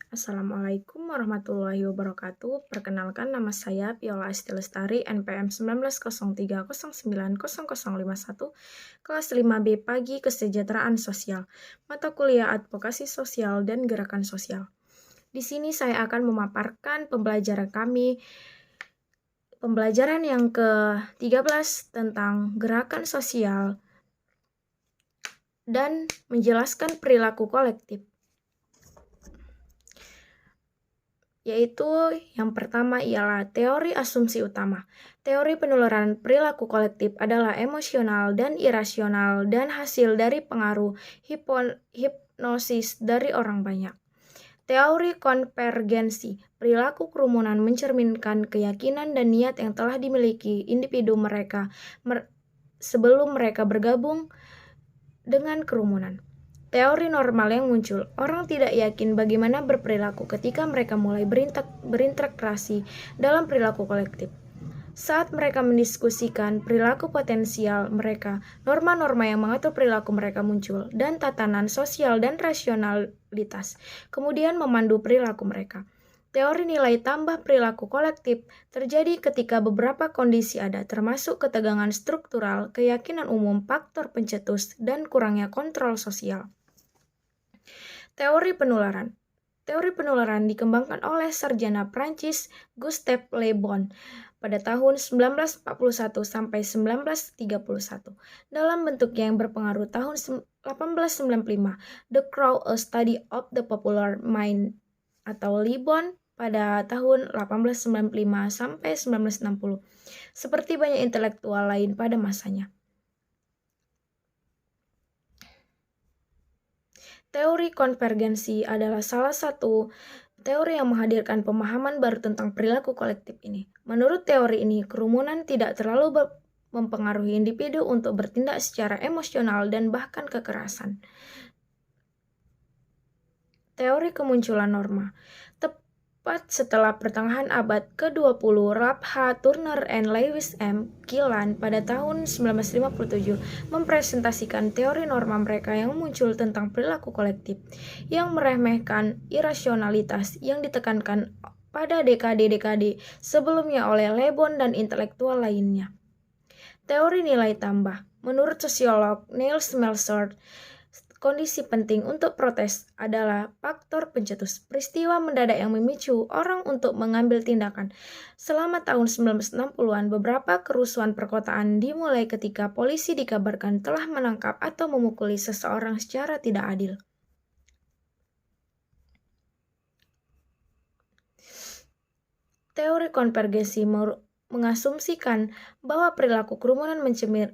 Assalamualaikum warahmatullahi wabarakatuh. Perkenalkan, nama saya Viola Esti Lestari, NPM 1903090051, kelas 5B Pagi Kesejahteraan Sosial, mata kuliah Advokasi Sosial dan Gerakan Sosial. Di sini saya akan memaparkan pembelajaran yang ke-13 tentang gerakan sosial dan menjelaskan perilaku kolektif. Yaitu yang pertama ialah teori asumsi utama. Teori penularan perilaku kolektif adalah emosional dan irasional dan hasil dari pengaruh hipnosis dari orang banyak. Teori konvergensi. Perilaku kerumunan mencerminkan keyakinan dan niat yang telah dimiliki individu mereka sebelum mereka bergabung dengan kerumunan. Teori normal yang muncul. Orang tidak yakin bagaimana berperilaku ketika mereka mulai berinteraksi dalam perilaku kolektif. Saat mereka mendiskusikan perilaku potensial mereka, norma-norma yang mengatur perilaku mereka muncul, dan tatanan sosial dan rasionalitas kemudian memandu perilaku mereka. Teori nilai tambah perilaku kolektif terjadi ketika beberapa kondisi ada, termasuk ketegangan struktural, keyakinan umum, faktor pencetus, dan kurangnya kontrol sosial. Teori penularan. Teori penularan dikembangkan oleh sarjana Prancis Gustave Le Bon pada tahun 1941 sampai 1931 dalam bentuknya yang berpengaruh tahun 1895, The Crow, A Study of the Popular Mind, atau Le Bon pada tahun 1895 sampai 1960, seperti banyak intelektual lain pada masanya. Teori konvergensi adalah salah satu teori yang menghadirkan pemahaman baru tentang perilaku kolektif ini. Menurut teori ini, kerumunan tidak terlalu mempengaruhi individu untuk bertindak secara emosional dan bahkan kekerasan. Teori kemunculan norma. Tepat setelah pertengahan abad ke-20, Ralph H. Turner and Lewis M. Gilland pada tahun 1957 mempresentasikan teori norma mereka yang muncul tentang perilaku kolektif, yang meremehkan irasionalitas yang ditekankan pada dekade-dekade sebelumnya oleh Le Bon dan intelektual lainnya. Teori nilai tambah. Menurut sosiolog Niels Melzer, kondisi penting untuk protes adalah faktor pencetus, peristiwa mendadak yang memicu orang untuk mengambil tindakan. Selama tahun 1960-an, beberapa kerusuhan perkotaan dimulai ketika polisi dikabarkan telah menangkap atau memukuli seseorang secara tidak adil. Teori konvergensi mengasumsikan bahwa perilaku kerumunan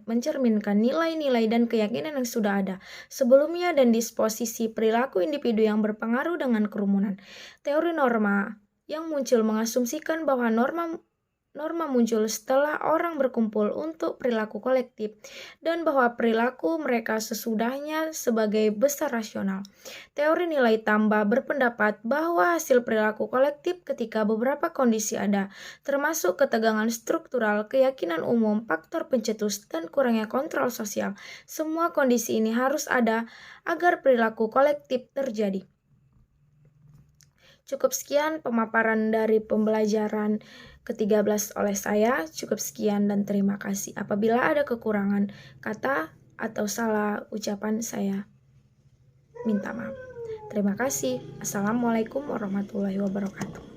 mencerminkan nilai-nilai dan keyakinan yang sudah ada sebelumnya dan disposisi perilaku individu yang berpengaruh dengan kerumunan. Teori norma yang muncul mengasumsikan bahwa norma muncul setelah orang berkumpul untuk perilaku kolektif dan bahwa perilaku mereka sesudahnya sebagai besar rasional. Teori nilai tambah berpendapat bahwa hasil perilaku kolektif ketika beberapa kondisi ada, termasuk ketegangan struktural, keyakinan umum, faktor pencetus, dan kurangnya kontrol sosial. Semua kondisi ini harus ada agar perilaku kolektif terjadi. Cukup sekian pemaparan dari pembelajaran ke-13 oleh saya. Cukup sekian dan terima kasih. Apabila ada kekurangan kata atau salah ucapan, saya minta maaf. Terima kasih. Assalamualaikum warahmatullahi wabarakatuh.